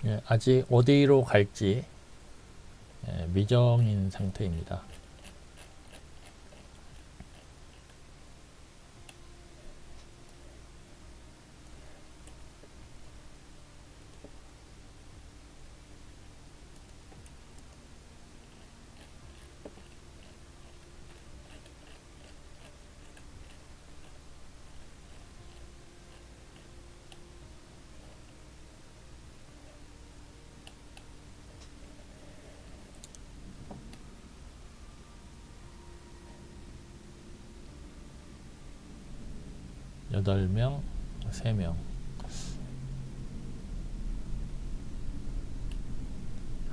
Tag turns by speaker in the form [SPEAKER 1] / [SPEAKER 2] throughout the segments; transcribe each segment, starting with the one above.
[SPEAKER 1] 예, 아직 어디로 갈지 미정인 상태입니다. 여덟 명, 3명.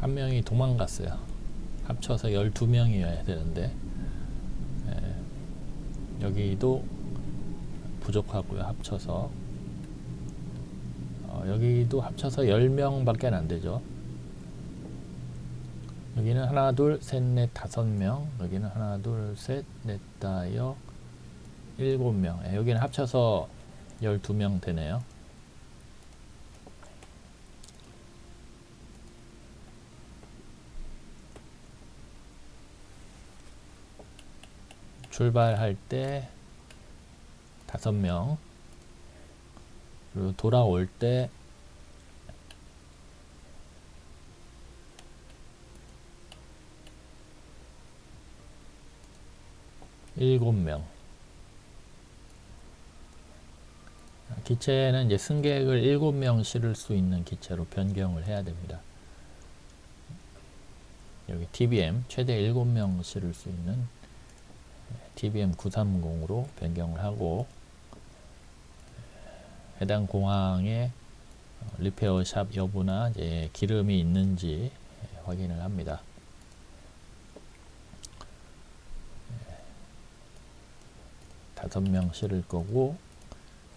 [SPEAKER 1] 한 명이 도망갔어요. 합쳐서 12명이어야 되는데 여기도 부족하고요. 합쳐서 여기도 합쳐서 10명밖에 안 되죠. 여기는 하나, 둘, 셋, 넷, 5명. 여기는 하나, 둘, 셋, 넷, 다여 7명. 여기는 합쳐서 12명 되네요. 출발할 때 5명, 그리고 돌아올 때 7명. 기체는 이제 승객을 7명 실을 수 있는 기체로 변경을 해야 됩니다. 여기 TBM 최대 7명 실을 수 있는 TBM 930으로 변경을 하고 해당 공항에 리페어샵 여부나 이제 기름이 있는지 확인을 합니다. 다섯 명 실을 거고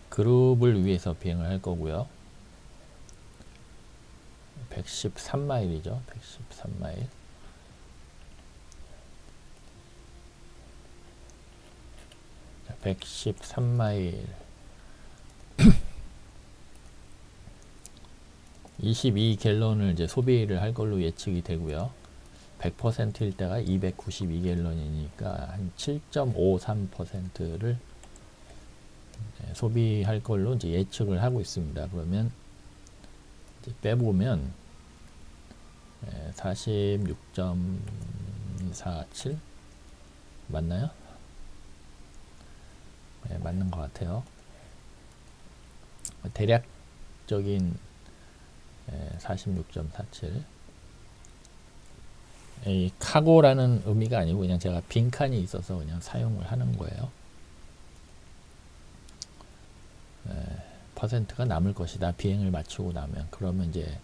[SPEAKER 1] 그룹을 위해서 비행을 할 거고요. 113마일이죠. 113마일. 자, 113마일 22갤런을 이제 소비를 할 걸로 예측이 되고요. 100%일 때가 292갤런이니까 한 7.53%를 소비할 걸로 이제 예측을 하고 있습니다. 그러면 이제 빼보면 46.47 맞나요? 네, 맞는 것 같아요. 대략적인 46.47. 이 카고라는 의미가 아니고 그냥 제가 빈칸이 있어서 그냥 사용을 하는 거예요. 퍼센트가 남을 것이다. 비행을 마치고 나면. 그러면 이제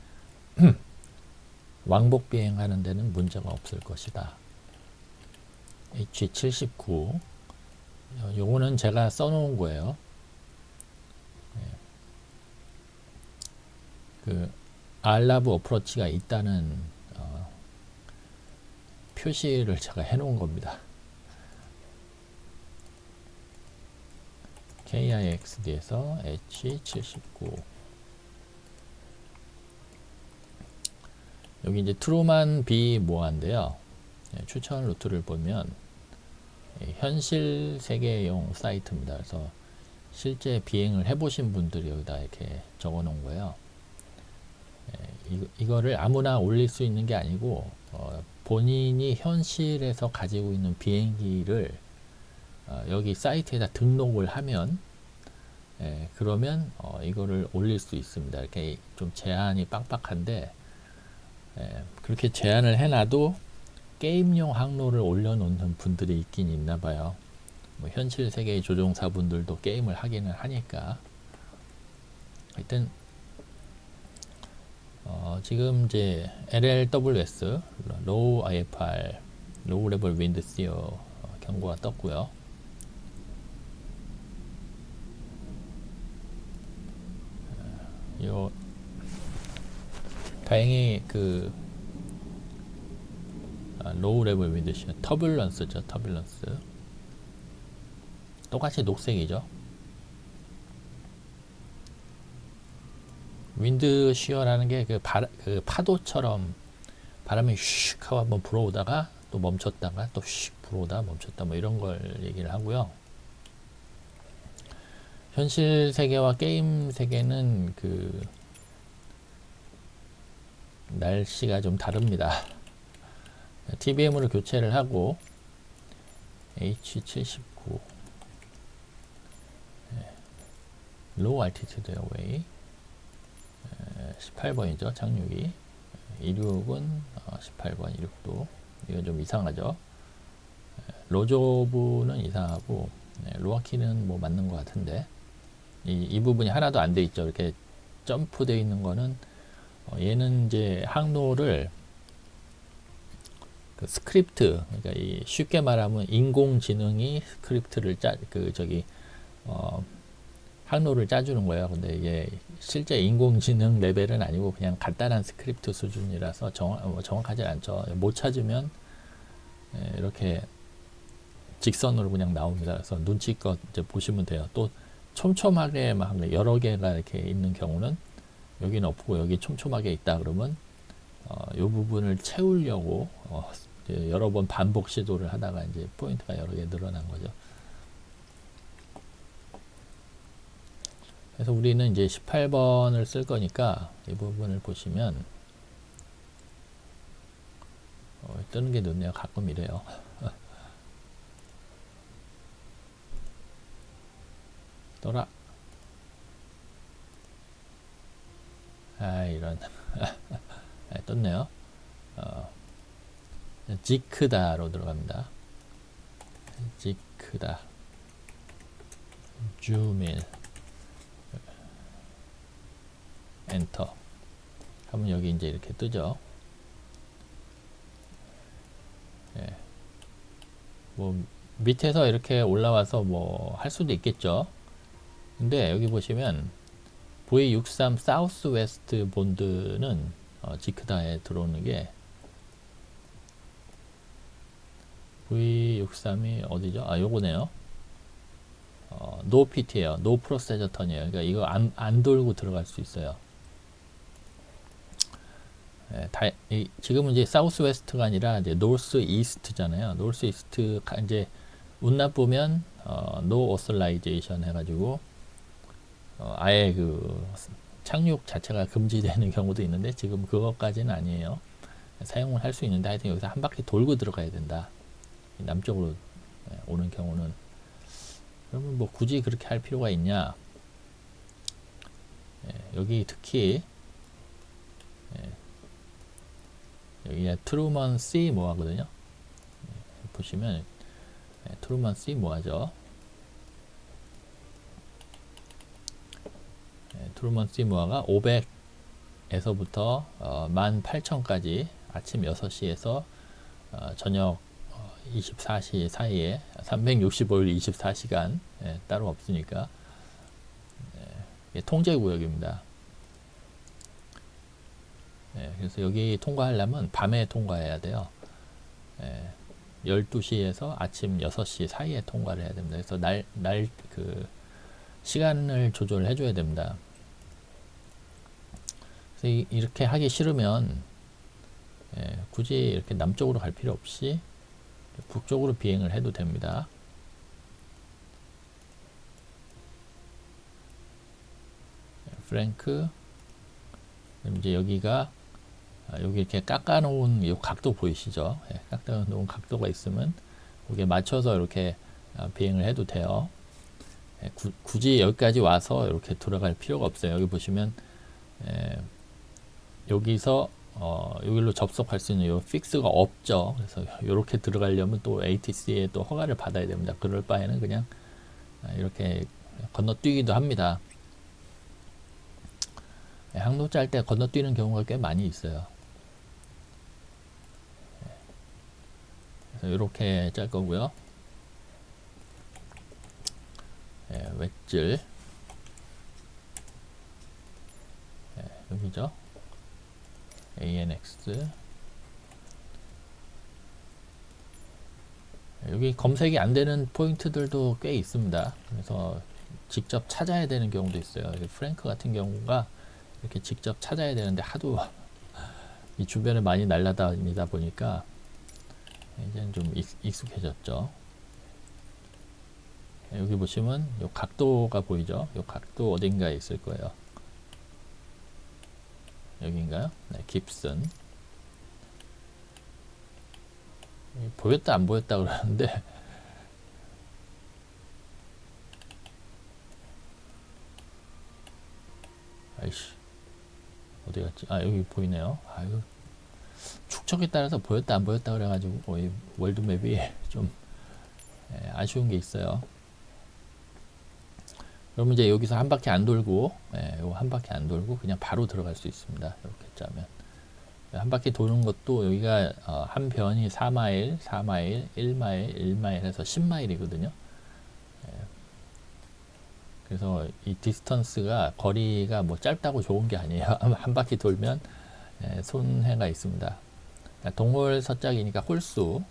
[SPEAKER 1] 왕복 비행하는 데는 문제가 없을 것이다. H79 요거는 제가 써놓은 거예요. 그 알라브 어프로치가 있다는 표시를 제가 해놓은 겁니다. KIXD에서 H79 여기 이제 트루만 B 모아인데요. 추천 루트를 보면 현실 세계용 사이트입니다. 그래서 실제 비행을 해보신 분들이 여기다 이렇게 적어 놓은 거예요. 이거를 아무나 올릴 수 있는 게 아니고 본인이 현실에서 가지고 있는 비행기를 여기 사이트에다 등록을 하면 그러면 이거를 올릴 수 있습니다. 이렇게 좀 제한이 빡빡한데 그렇게 제한을 해놔도 게임용 항로를 올려놓는 분들이 있긴 있나봐요. 뭐 현실 세계의 조종사분들도 게임을 하기는 하니까. 하여튼 지금 이제 LLWS Low IFR Low Level Wind Shear 경고가 떴고요. 다행히 그 로우 레벨 윈드 시어 터뷸런스죠. 터뷸런스 똑같이 녹색이죠. 윈드 쉬어라는 게 그 파도처럼 바람이 슉 하고 한번 불어오다가 또 멈췄다가 또 슉 불어오다가 멈췄다 뭐 이런 걸 얘기를 하고요. 현실 세계와 게임 세계는 그 날씨가 좀 다릅니다. TBM으로 교체를 하고 H79 Low Altitude Airway 18번이죠. 착륙이 26은 18번 26도 이건 좀 이상하죠. 로조브는 이상하고 로아키는 뭐 맞는 것 같은데 이 부분이 하나도 안 돼 있죠. 이렇게 점프 돼 있는 거는 얘는 이제 항로를 그 스크립트, 그러니까 이 쉽게 말하면 인공지능이 스크립트를 항로를 짜주는 거예요. 근데 이게 실제 인공지능 레벨은 아니고 그냥 간단한 스크립트 수준이라서 정확하지 않죠. 못 찾으면 이렇게 직선으로 그냥 나옵니다. 그래서 눈치껏 이제 보시면 돼요. 또 촘촘하게 막 여러 개가 이렇게 있는 경우는 여기는 없고 여기 촘촘하게 있다 그러면 이 부분을 채우려고 이제 여러 번 반복 시도를 하다가 이제 포인트가 여러 개 늘어난 거죠. 그래서 우리는 이제 18번을 쓸 거니까 이 부분을 보시면 뜨는 게 늦네요. 가끔 이래요. 떠라. 이런. 떴네요. 지크다로 들어갑니다. 지크다. 줌인. 엔터. 하면 여기 이제 이렇게 뜨죠. 뭐 밑에서 이렇게 올라와서 뭐 할 수도 있겠죠. 근데 여기 보시면 V63 사우스 웨스트 본드는 지크다에 들어오는 게 V63이 어디죠? 요거네요. 노 PT예요. 노 프로세저 턴이에요. 그러니까 이거 안 돌고 들어갈 수 있어요. 지금은 이제 사우스 웨스트가 아니라 이제 노스 이스트잖아요. 노스 이스트가 이제 운 나쁘면 노 오슬라이제이션 해가지고 아예 그 착륙 자체가 금지되는 경우도 있는데 지금 그것까지는 아니에요. 사용을 할 수 있는데 하여튼 여기서 한 바퀴 돌고 들어가야 된다. 남쪽으로 오는 경우는. 그러면 뭐 굳이 그렇게 할 필요가 있냐. 여기 특히 여기가 트루먼 C 모아거든요. 보시면 트루먼 C 모아죠. 트루먼 C 모아가 500에서부터 18,000까지 아침 6시에서 저녁 24시 사이에 365일 24시간 따로 없으니까 통제 구역입니다. 그래서 여기 통과하려면 밤에 통과해야 돼요. 12시에서 아침 6시 사이에 통과를 해야 됩니다. 그래서 그 시간을 조절해 줘야 됩니다. 그래서 이렇게 하기 싫으면 굳이 이렇게 남쪽으로 갈 필요 없이 북쪽으로 비행을 해도 됩니다. 프랭크. 그럼 이제 여기가 여기 이렇게 깎아놓은 이 각도 보이시죠? 깎아놓은 각도가 있으면 거기에 맞춰서 이렇게 비행을 해도 돼요. 굳이 여기까지 와서 이렇게 돌아갈 필요가 없어요. 여기 보시면 여기서 여기로 접속할 수 있는 요 픽스가 없죠. 그래서 이렇게 들어가려면 또 ATC에 또 허가를 받아야 됩니다. 그럴 바에는 그냥 이렇게 건너뛰기도 합니다. 항로 짤 때 건너뛰는 경우가 꽤 많이 있어요. 그래서 이렇게 짤 거고요. 웨질 여기죠. ANX. 여기 검색이 안 되는 포인트들도 꽤 있습니다. 그래서 직접 찾아야 되는 경우도 있어요. 프랭크 같은 경우가 이렇게 직접 찾아야 되는데 하도 이 주변을 많이 날아다니다 보니까 이제는 좀 익숙해졌죠. 여기 보시면 요 각도가 보이죠? 요 각도 어딘가에 있을 거예요. 여기인가요? 네, 깁슨. 보였다 안 보였다 그러는데 아이씨 어디 갔지? 아 여기 보이네요. 아 이거 축척에 따라서 보였다 안 보였다 그래가지고 이 월드맵이 좀 아쉬운 게 있어요. 그러면 이제 여기서 한 바퀴 안 돌고 요 한 바퀴 안 돌고 그냥 바로 들어갈 수 있습니다. 이렇게 짜면 한 바퀴 도는 것도 여기가 한 변이 4마일, 4마일, 1마일, 1마일 해서 10마일이거든요. 그래서 이 디스턴스가 거리가 뭐 짧다고 좋은 게 아니에요. 한 바퀴 돌면 손해가 있습니다. 동물 서짝이니까 홀수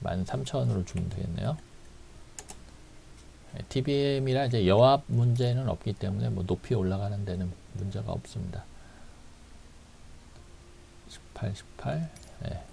[SPEAKER 1] 13,000으로 주면 되겠네요. TBM이라 이제 여합 문제는 없기 때문에 뭐 높이 올라가는 데는 문제가 없습니다. 18, 18. 네.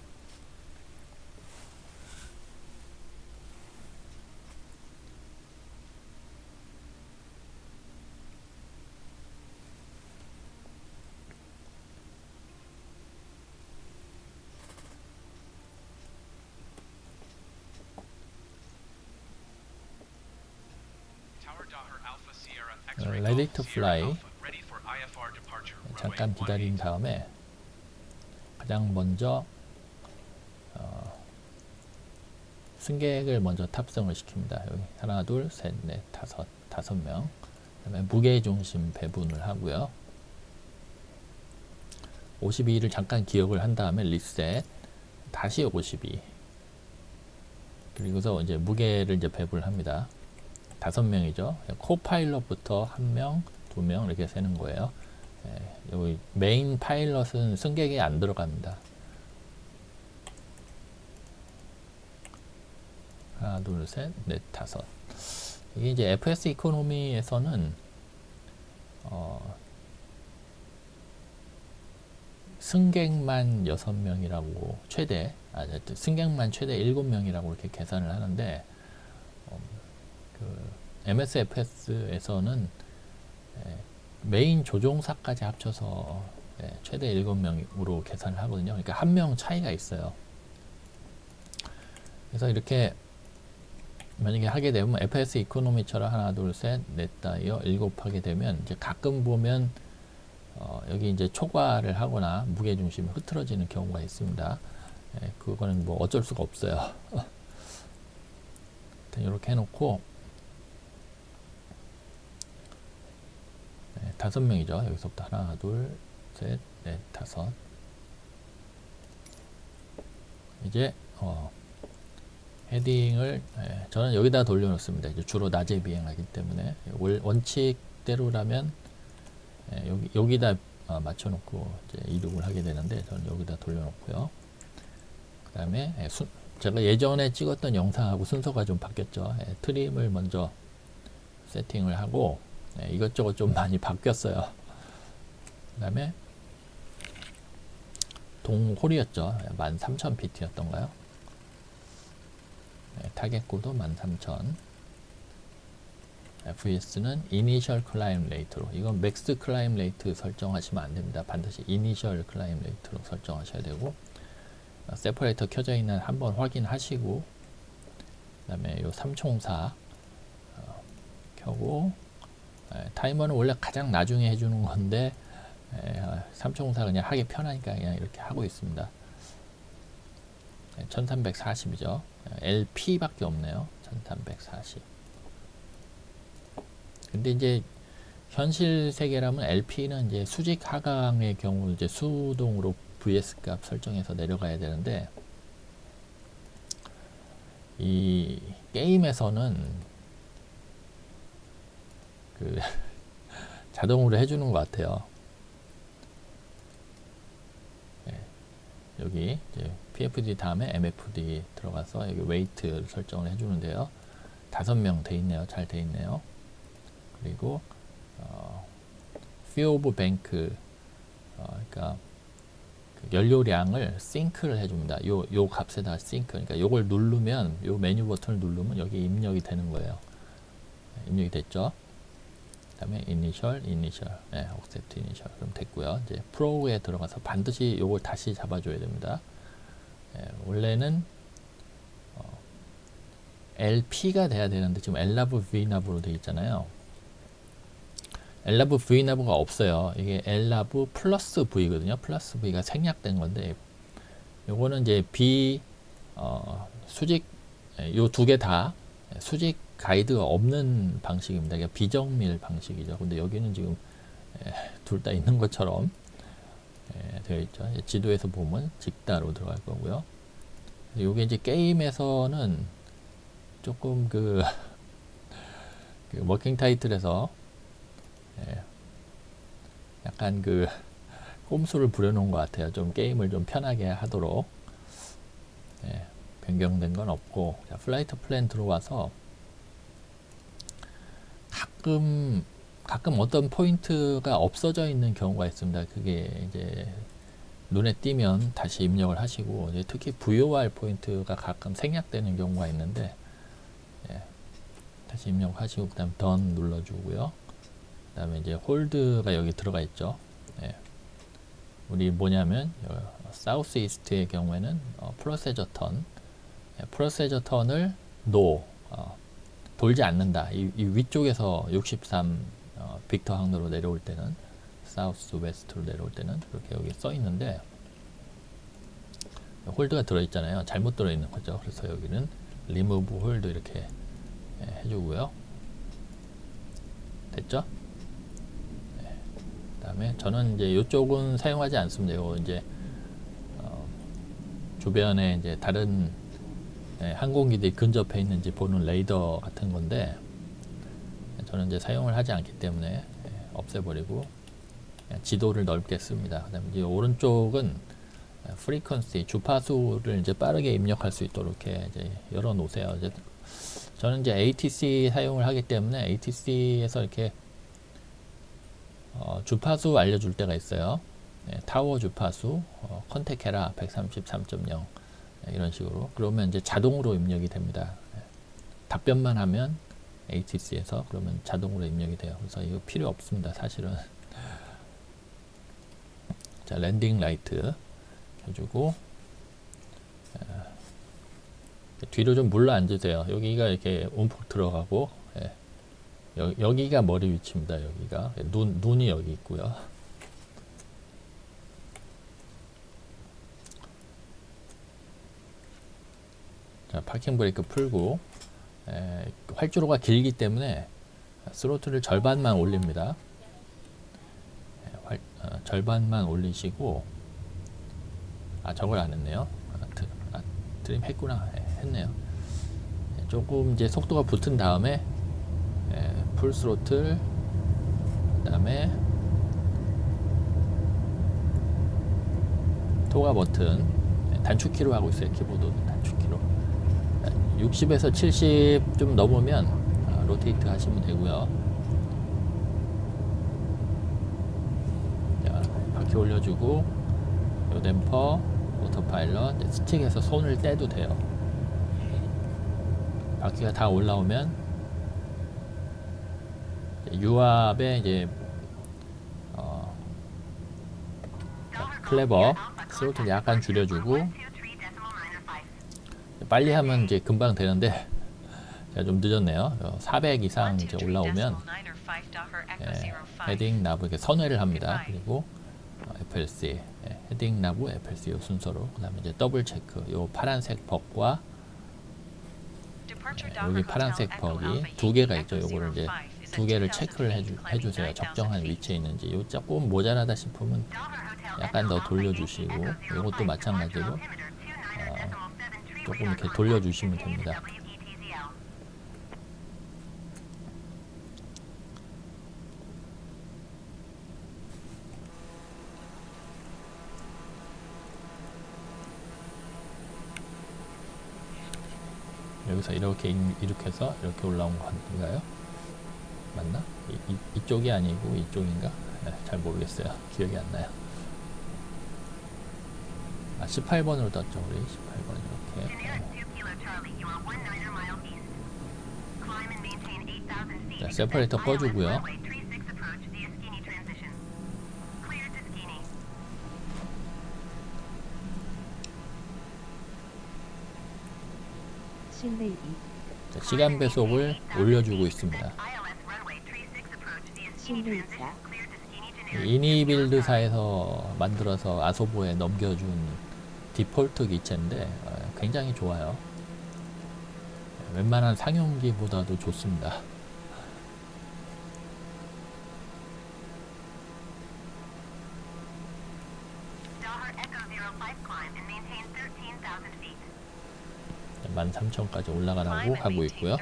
[SPEAKER 1] Ready to fly. 잠깐 기다린 다음에 가장 먼저 승객을 먼저 탑승을 시킵니다. 여기 하나, 둘, 셋, 넷, 다섯 명. 그다음에 무게 중심 배분을 하고요. 52를 잠깐 기억을 한 다음에 리셋. 다시 52. 그리고서 이제 무게를 이제 배분을 합니다. 5명이죠. 코파일럿부터 1명, 2명 이렇게 세는 거예요. 여기 메인 파일럿은 승객이 안 들어갑니다. 하나, 둘, 셋, 넷, 다섯. 이게 이제 FS 이코노미에서는 승객만 6명이라고 승객만 최대 7명이라고 이렇게 계산을 하는데 그 MSFS에서는 메인 조종사까지 합쳐서 최대 7명으로 계산을 하거든요. 그러니까 1명 차이가 있어요. 그래서 이렇게 만약에 하게 되면 FS 이코노미처럼 하나, 둘, 셋, 넷, 다여 7 하게 되면 이제 가끔 보면 여기 이제 초과를 하거나 무게 중심이 흐트러지는 경우가 있습니다. 그거는 뭐 어쩔 수가 없어요. 이렇게 해놓고 5명이죠. 여기서부터 하나, 둘, 셋, 넷, 다섯. 이제 헤딩을 저는 여기다 돌려놓습니다. 이제 주로 낮에 비행하기 때문에 원칙대로라면 여기다 맞춰놓고 이제 이륙을 하게 되는데 저는 여기다 돌려놓고요. 그 다음에 제가 예전에 찍었던 영상하고 순서가 좀 바뀌었죠. 트림을 먼저 세팅을 하고 이것저것 좀 많이 바뀌었어요. 그 다음에 동홀이었죠. 13,000pt였던가요? 타겟고도 13,000. FS는 Initial Climb Rate로, 이건 Max Climb Rate 설정하시면 안 됩니다. 반드시 Initial Climb Rate로 설정하셔야 되고, 세퍼레이터 켜져 있는 한번 확인하시고, 그 다음에 요 3총사 켜고, 타이머는 원래 가장 나중에 해주는 건데 3총사 그냥 하기 편하니까 그냥 이렇게 하고 있습니다. 1340이죠. LP 밖에 없네요. 1340. 근데 이제 현실 세계라면 LP는 이제 수직 하강의 경우 이제 수동으로 VS 값 설정해서 내려가야 되는데, 이 게임에서는 그 자동으로 해주는 것 같아요. 여기 이제 PFD 다음에 MFD 들어가서 여기 웨이트 설정을 해주는데요. 5명 돼 있네요. 잘 돼 있네요. 그리고 fill of bank, 그러니까 그 연료량을 싱크를 해줍니다. 요 값에다 싱크. 그러니까 요걸 누르면, 요 메뉴 버튼을 누르면 여기 입력이 되는 거예요. 입력이 됐죠. 그 다음에 initial, accept initial. 그럼 됐고요. 이제 프로그에 들어가서 반드시 요걸 다시 잡아줘야 됩니다. 원래는 LP가 돼야 되는데 지금 LNAV, VNAV로 되어 있잖아요. LNAV, VNAV가 없어요. 이게 LNAV 플러스 V거든요. 플러스 V가 생략된 건데, 요거는 이제 수직, 요 두 개 다 수직 가이드가 없는 방식입니다. 그러니까 비정밀 방식이죠. 근데 여기는 지금 둘 다 있는 것처럼 되어 있죠. 지도에서 보면 직다로 들어갈 거고요. 요게 이제 게임에서는 조금 그 워킹 타이틀에서 약간 그 꼼수를 부려놓은 것 같아요. 좀 게임을 좀 편하게 하도록. 변경된 건 없고, 자, 플라이트 플랜 들어와서 가끔 어떤 포인트가 없어져 있는 경우가 있습니다. 그게 이제 눈에 띄면 다시 입력을 하시고, 이제 특히 VOR 포인트가 가끔 생략되는 경우가 있는데, 다시 입력하시고, 그 다음 done 눌러주고요. 그 다음에 이제 홀드가 여기 들어가 있죠. 우리 뭐냐면, 사우스 이스트의 경우에는 프로세저 턴, 프로세저 턴을 no, 돌지 않는다. 이 위쪽에서 63 빅터 항로로 내려올 때는, 사우스 웨스트로 내려올 때는 그렇게 여기 써 있는데, 홀드가 들어있잖아요. 잘못 들어있는 거죠. 그래서 여기는 remove 홀드 이렇게 해주고요. 됐죠? 그 다음에 저는 이제 이쪽은 사용하지 않습니다. 요 이제 주변에 이제 다른 항공기들이 근접해 있는지 보는 레이더 같은 건데, 저는 이제 사용을 하지 않기 때문에 없애버리고 지도를 넓게 씁니다. 그 다음에 이제 오른쪽은 프리퀀시, 주파수를 이제 빠르게 입력할 수 있도록 이렇게 이제 열어 놓으세요. 이제 저는 이제 ATC 사용을 하기 때문에 ATC에서 이렇게 주파수 알려줄 때가 있어요. 타워 주파수, 컨택해라 133.0 이런 식으로. 그러면 이제 자동으로 입력이 됩니다. 답변만 하면 ATC에서 그러면 자동으로 입력이 돼요. 그래서 이거 필요 없습니다. 사실은. 자, 랜딩 라이트 해주고, 뒤로 좀 물러 앉으세요. 여기가 이렇게 움푹 들어가고, 여기가 머리 위치입니다. 여기가 눈이 여기 있고요. 자, 파킹 브레이크 풀고, 활주로가 길기 때문에 스로틀을 절반만 올립니다. 절반만 올리시고, 저걸 안 했네요. 트림 했구나. 했네요. 조금 이제 속도가 붙은 다음에 풀 스로틀, 그 다음에 토가 버튼, 단축키로 하고 있어요. 키보드 단축키로. 60에서 70 좀 넘으면 로테이트 하시면 되고요. 자, 바퀴 올려주고, 요 댐퍼, 오토파일럿, 스틱에서 손을 떼도 돼요. 바퀴가 다 올라오면 유압에 이제 클레버 스로틀 약간 줄여주고, 빨리 하면 이제 금방 되는데 제가 좀 늦었네요. 400 이상 이제 올라오면 헤딩 나브 이렇게 선회를 합니다. 그리고 FLC, 헤딩 나브 FLC 요 순서로. 그 다음에 이제 더블 체크, 요 파란색 벅과 여기 파란색 벅이 두 개가 있죠. 요거를 이제 두 개를 체크를 해주세요. 적정한 위치에 있는지. 요 조금 모자라다 싶으면 약간 더 돌려주시고, 요것도 마찬가지로 조금 이렇게 돌려주시면 됩니다. 여기서 이렇게 해서 이렇게 올라온 거 아닌가요? 맞나? 이쪽이 아니고 이쪽인가? 잘 모르겠어요. 기억이 안 나요. 18번으로 떴죠, 우리. 18번 이렇게. 자, 세퍼레이터 꺼주고요. 자, 시간 배속을 올려주고 있습니다. 이니빌드사에서 만들어서 아소보에 넘겨준 디폴트 기체인데 굉장히 좋아요. 웬만한 상용기보다도 좋습니다. 만 13,000까지 올라가라고 하고 있고요.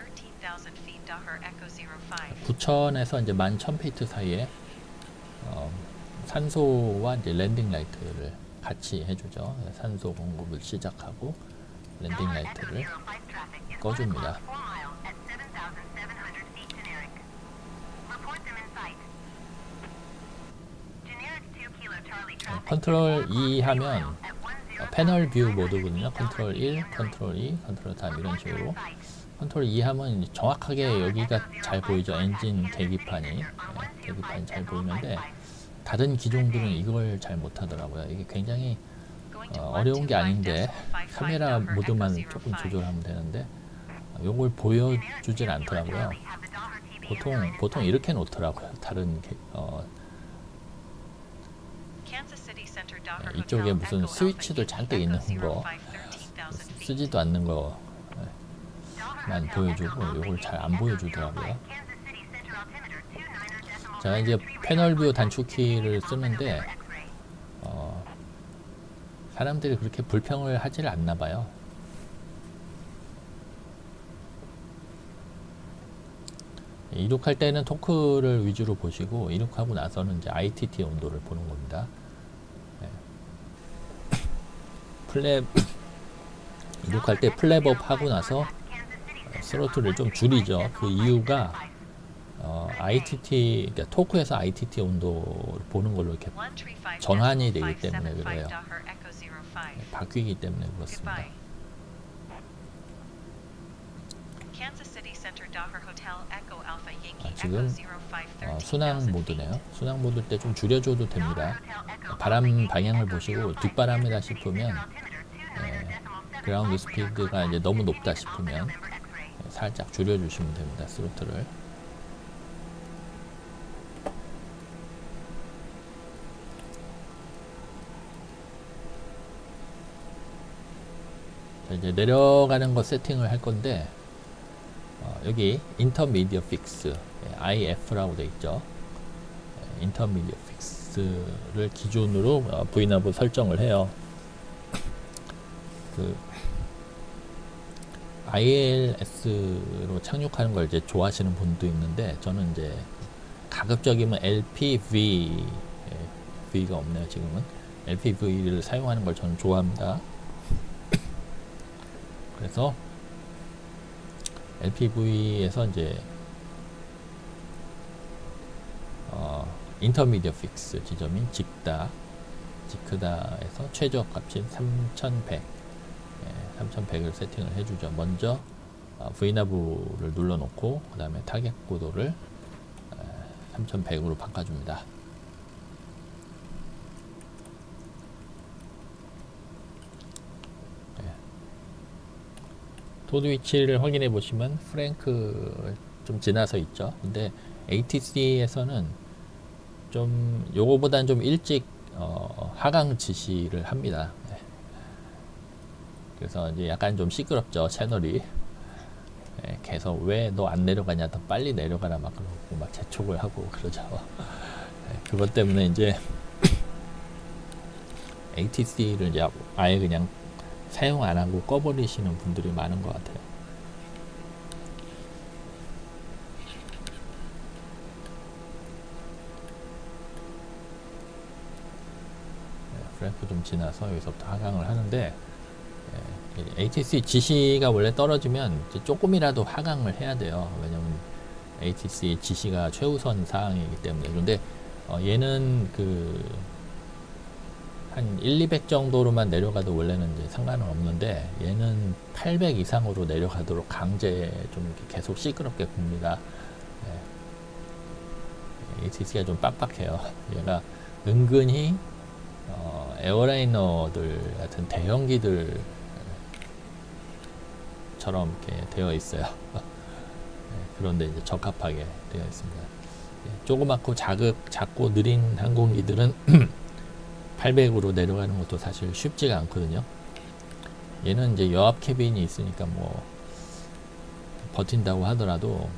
[SPEAKER 1] 9,000에서 이제 11,000피트 사이에 산소와 이제 랜딩 라이트를 같이 해주죠. 산소 공급을 시작하고 랜딩 라이트를 꺼줍니다. 컨트롤 2 하면 패널 뷰 모드거든요. 컨트롤 1, 컨트롤 2, 컨트롤 3 이런 식으로. 컨트롤 2 하면 정확하게 여기가 잘 보이죠. 엔진 계기판이. 계기판이 잘 보이는데 다른 기종들은 이걸 잘 못하더라고요. 이게 굉장히 어려운 게 아닌데 카메라 모드만 조금 조절하면 되는데 요걸 보여주질 않더라고요. 보통 이렇게 놓더라고요. 다른 이쪽에 무슨 스위치도 잔뜩 있는 거 쓰지도 않는 거만 보여주고 요걸 잘 안 보여주더라고요. 제가 이제 패널 뷰 단축키를 쓰는데 사람들이 그렇게 불평을 하질 않나 봐요. 이륙할 때는 토크를 위주로 보시고 이륙하고 나서는 이제 ITT 온도를 보는 겁니다. 이륙할 때 플랩업 하고 나서 스로틀을 좀 줄이죠. 그 이유가 ITT, 그러니까 토크에서 ITT 온도를 보는 걸로 이렇게 전환이 되기 때문에 그래요. 바뀌기 때문에 그렇습니다. 지금 순항 모드네요. 순항 모드 때 좀 줄여줘도 됩니다. 바람 방향을 보시고 뒷바람이다 싶으면 그라운드 스피드가 이제 너무 높다 싶으면 살짝 줄여주시면 됩니다. 스로틀을. 자, 이제 내려가는 거 세팅을 할 건데 여기 인터미디어 픽스 IF라고 되어 있죠. 인터미디어 픽스를 기준으로 V나브 설정을 해요. 그 ILS로 착륙하는 걸 이제 좋아하시는 분도 있는데 저는 이제 가급적이면 LPV V가 없네요. 지금은 LPV를 사용하는 걸 저는 좋아합니다. 그래서 LPV에서 이제 인터미디어 픽스 지점인 지크다에서 최저 값인 3100 3100을 세팅을 해주죠. 먼저 V나브를 눌러놓고 그 다음에 타겟 고도를 3100으로 바꿔줍니다. 도드 위치를 확인해 보시면 프랭크 좀 지나서 있죠. 근데 ATC에서는 좀 요거보다는 좀 일찍 하강 지시를 합니다. 그래서 이제 약간 좀 시끄럽죠. 채널이 계속 왜 너 안 내려가냐, 더 빨리 내려가라 막 그러고 막 재촉을 하고 그러죠. 그것 때문에 이제 ATC를 이제 아예 그냥 사용 안 하고 꺼버리시는 분들이 많은 것 같아요. 프랭크 좀 지나서 여기서부터 하강을 하는데 ATC 지시가 원래 떨어지면 이제 조금이라도 하강을 해야 돼요. 왜냐면 ATC 지시가 최우선 사항이기 때문에. 그런데 얘는 한 1, 200 정도로만 내려가도 원래는 이제 상관은 없는데 얘는 800 이상으로 내려가도록 강제 좀 이렇게 계속 시끄럽게 굽니다. ATC가 좀 빡빡해요. 얘가 은근히 에어라이너들 같은 대형기들처럼 이렇게 되어 있어요. 그런데 이제 적합하게 되어 있습니다. 조그맣고 작고 느린 항공기들은 800으로 내려가는 것도 사실 쉽지가 않거든요. 얘는 이제 여압 캐빈이 있으니까 뭐 버틴다고 하더라도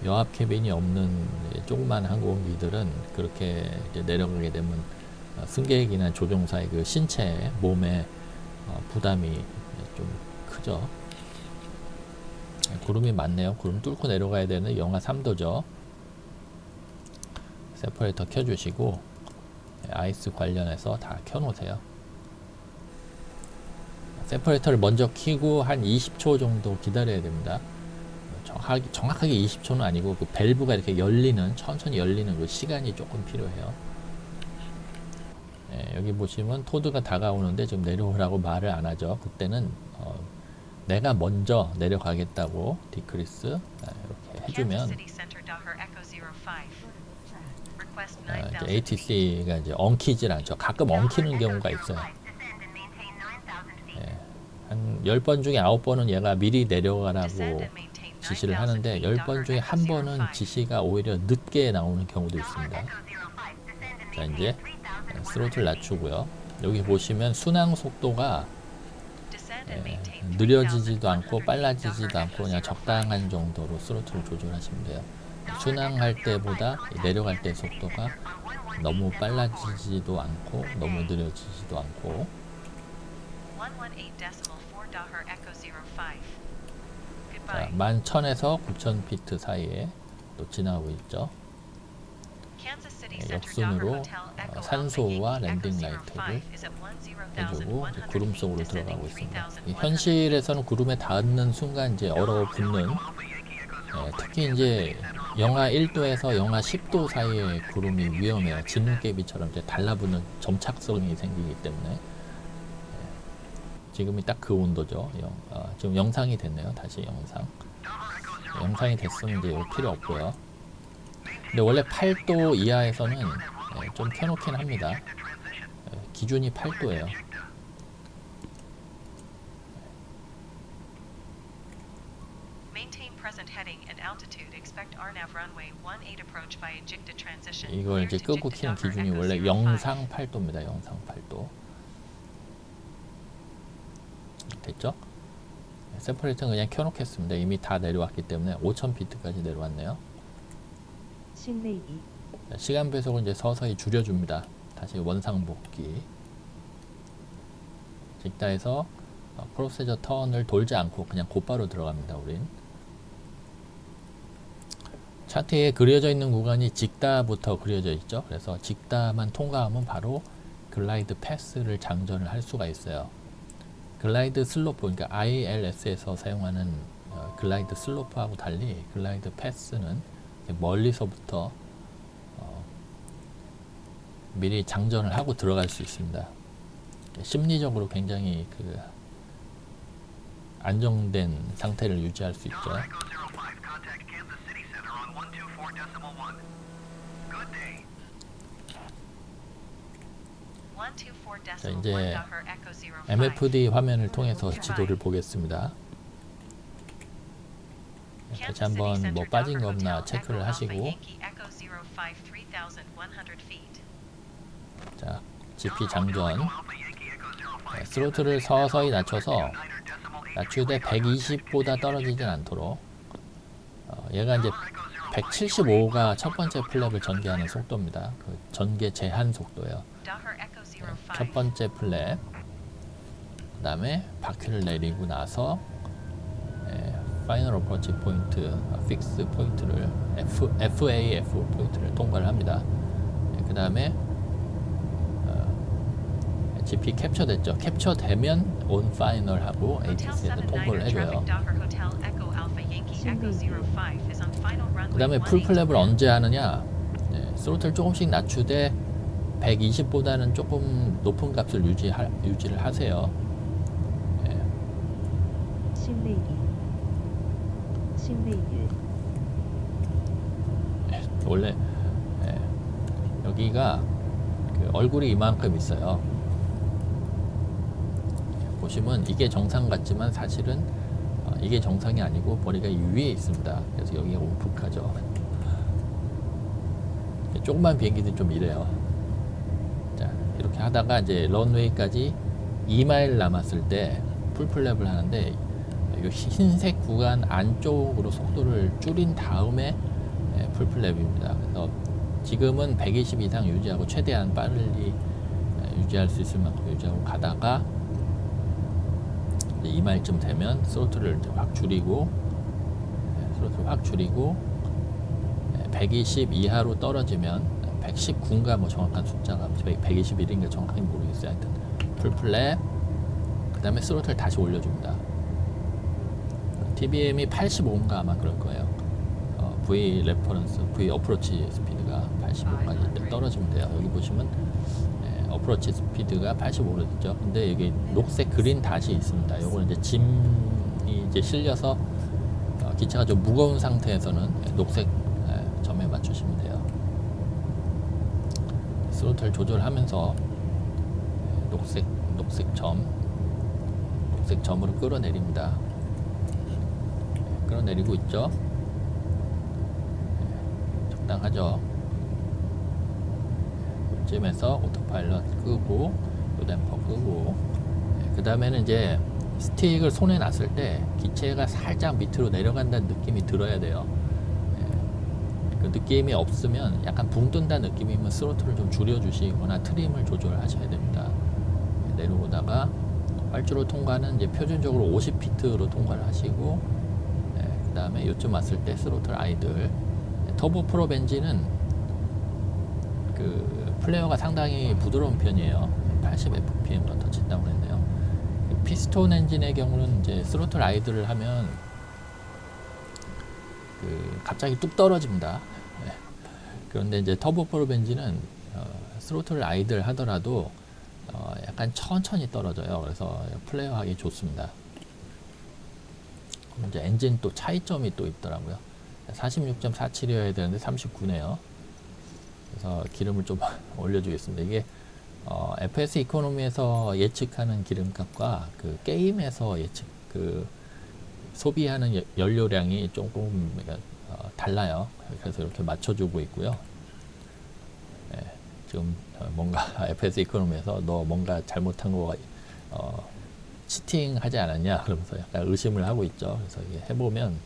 [SPEAKER 1] 여압 캐빈이 없는 조그만 항공기들은 그렇게 이제 내려가게 되면 승객이나 조종사의 그 신체 몸에 부담이 좀 크죠. 구름이 많네요. 구름 뚫고 내려가야 되는 영하 3도죠. 세퍼레이터 켜주시고 아이스 관련해서 다 켜놓으세요. 세퍼레이터를 먼저 켜고 한 20초 정도 기다려야 됩니다. 정확하게 20초는 아니고 그 밸브가 이렇게 천천히 열리는 그 시간이 조금 필요해요. 여기 보시면 토드가 다가오는데 지금 내려오라고 말을 안 하죠. 그때는 내가 먼저 내려가겠다고 디크리스 이렇게 해주면 이제 ATC가 이제 엉키질 않죠. 가끔 엉키는 경우가 있어요. 한 10번 중에 9번은 얘가 미리 내려가라고 지시를 하는데 10번 중에 한 번은 지시가 오히려 늦게 나오는 경우도 있습니다. 자, 이제 스로틀 낮추고요. 여기 보시면 순항 속도가 느려지지도 않고 빨라지지도 않고 그냥 적당한 정도로 스로틀을 조절하시면 돼요. 순항할 때보다 내려갈 때 속도가 너무 빨라지지도 않고 너무 느려지지도 않고. 자, 11,000에서 9,000피트 사이에 또 지나고 있죠. 역순으로 산소와 랜딩 라이트를 해주고 구름 속으로 들어가고 있습니다. 현실에서는 구름에 닿는 순간 이제 얼어붙는, 특히 이제 영하 1도에서 영하 10도 사이의 구름이 위험해요. 진눈깨비처럼 이제 달라붙는 점착성이 생기기 때문에. 지금이 딱 그 온도죠. 지금 영상이 됐네요. 다시 영상이 됐으면 이제 필요 없고요. 근데 원래 8도 이하에서는 좀 켜놓긴 합니다. 기준이 8도예요. 이걸 이제 끄고 키는 기준이 원래 영상 8도입니다. 영상 8도. 됐죠? 세퍼레이터는 그냥 켜놓겠습니다. 이미 다 내려왔기 때문에 5000피트까지 내려왔네요. 시간 배속을 이제 서서히 줄여줍니다. 다시 원상복귀. 직다에서 프로세저 턴을 돌지 않고 그냥 곧바로 들어갑니다. 우린 차트에 그려져 있는 구간이 직다부터 그려져 있죠. 그래서 직다만 통과하면 바로 글라이드 패스를 장전을 할 수가 있어요. 글라이드 슬로프, 그러니까 ILS에서 사용하는 글라이드 슬로프하고 달리 글라이드 패스는 멀리서부터 미리 장전을 하고 들어갈 수 있습니다. 심리적으로 굉장히 안정된 상태를 유지할 수 있죠. 자, 이제 MFD 화면을 통해서 지도를 보겠습니다. 다시 한번 뭐 빠진 거 없나 체크를 하시고, 자, GP 장전, 스로틀을 서서히 낮춰서 낮추되 120보다 떨어지진 않도록, 얘가 이제 175가 첫 번째 플랩을 전개하는 속도입니다. 그 전개 제한 속도예요. 첫 번째 플랩, 그 다음에 바퀴를 내리고 나서 파이널 어프로치 포인트, 픽스 포인트를 FAF 포인트를 통과를 합니다. 그 다음에 GP 캡처 됐죠. 캡처 되면 온 파이널 하고 ATC에서 통보를 해줘요. 그 다음에 풀 플랩을 언제 하느냐, 스로틀 조금씩 낮추되 120보다는 조금 높은 값을 유지를 하세요. 예. 원래 예, 여기가 그 얼굴이 이만큼 있어요. 보시면 이게 정상 같지만 사실은 이게 정상이 아니고 머리가 이 위에 있습니다. 그래서 여기가 움푹하죠. 조그만 비행기들 좀 이래요. 자, 이렇게 하다가 이제 런웨이까지 2마일 남았을 때 풀플랩을 하는데 이 흰색 구간 안쪽으로 속도를 줄인 다음에 풀플랩입니다. 그래서 지금은 120 이상 유지하고 최대한 빨리 유지할 수 있을 만큼 유지하고 가다가 2마일쯤 되면 스로틀을 확 줄이고 120 이하로 떨어지면 119인가 뭐 정확한 숫자가 121인가 정확하게 모르겠어요. 하여튼 풀플랩 그 다음에 스로틀 다시 올려줍니다. TBM이 85인가 아마 그럴 거예요. V 레퍼런스, V 어프로치 스피드가 85까지 떨어지면 돼요. 여기 보시면 어프로치 스피드가 85로 됐죠. 근데 여기 녹색 그린 닷이 있습니다. 요거는 이제 짐이 이제 실려서 기차가 좀 무거운 상태에서는 녹색 점에 맞추시면 돼요. 스로틀 조절하면서 녹색 점으로 끌어내립니다. 끌어내리고 있죠. 적당하죠. 이쯤에서 오토파일럿 끄고 로댐퍼 끄고 그 다음에는 이제 스틱을 손에 놨을 때 기체가 살짝 밑으로 내려간다는 느낌이 들어야 돼요. 그 느낌이 없으면 약간 붕 뜬다는 느낌이면 스로틀을 좀 줄여주시거나 트림을 조절하셔야 됩니다. 내려오다가 활주로 통과는 이제 표준적으로 50피트로 통과를 하시고 그 다음에 요쯤 왔을 때 스로틀 아이들. 터보 프롭 엔진은 그 플레이어가 상당히 부드러운 편이에요. 80 fpm으로 터친다고 했네요. 피스톤 엔진의 경우는 이제 스로틀 아이들을 하면 그 갑자기 뚝 떨어집니다. 그런데 이제 터보 프롭 엔진은 스로틀 아이들 하더라도 약간 천천히 떨어져요. 그래서 플레이어 하기 좋습니다. 이제 엔진 또 차이점이 또 있더라고요. 46.47이어야 되는데 39네요. 그래서 기름을 좀 올려주겠습니다. 이게 FS 이코노미에서 예측하는 기름값과 그 게임에서 소비하는 연료량이 조금 달라요. 그래서 이렇게 맞춰주고 있고요. 지금 뭔가 FS 이코노미에서 너 뭔가 잘못한 거 치팅하지 않았냐 그러면서 약간 의심을 하고 있죠. 그래서 이게 해보면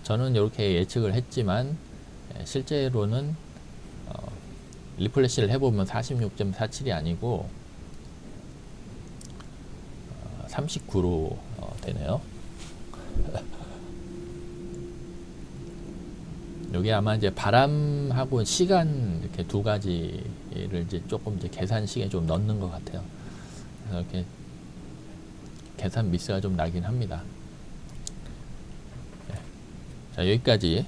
[SPEAKER 1] 저는 이렇게 예측을 했지만 실제로는 리플래시를 해보면 46.47이 아니고 39로 되네요. 여기 아마 이제 바람하고 시간 이렇게 두 가지를 이제 조금 이제 계산 시간에 좀 넣는 것 같아요. 그래서 이렇게 계산 미스가 좀 나긴 합니다. 자, 여기까지